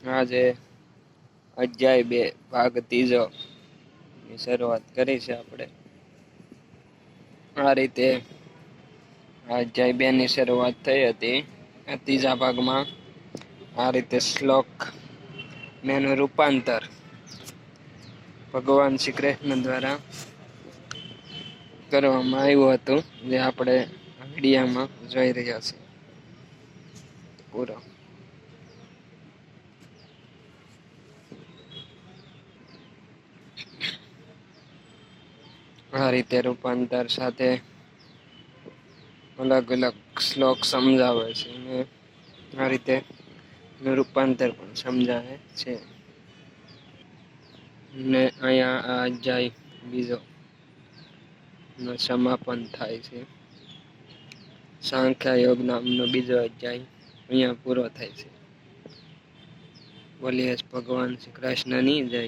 આજે અધ્યાય 2 ભાગ 3 ની શરૂઆત કરી છે આપણે. આ રીતે અધ્યાય 2 ની શરૂઆત થઈ હતી. ત્રીજા ભાગમાં આ રીતે શ્લોક મેનું રૂપાંતર ભગવાન શ્રી કૃષ્ણ દ્વારા કરવામાં આવ્યું હતું, જે આપણે વિડીયામાં જોઈ રહ્યા છીએ પૂરો. આ રીતે રૂપાંતર સાથે અલગ અલગ શ્લોક સમજાવે છે અને આ રીતે રૂપાંતર પણ સમજાવે છે. ને અહીંયા આ અધ્યાય બીજો નો સમાપન થાય છે. સાંખ્ય યોગ નામનો બીજો અધ્યાય અહીંયા પૂરો થાય છે. બોલીએ ભગવાન શ્રી કૃષ્ણની જય.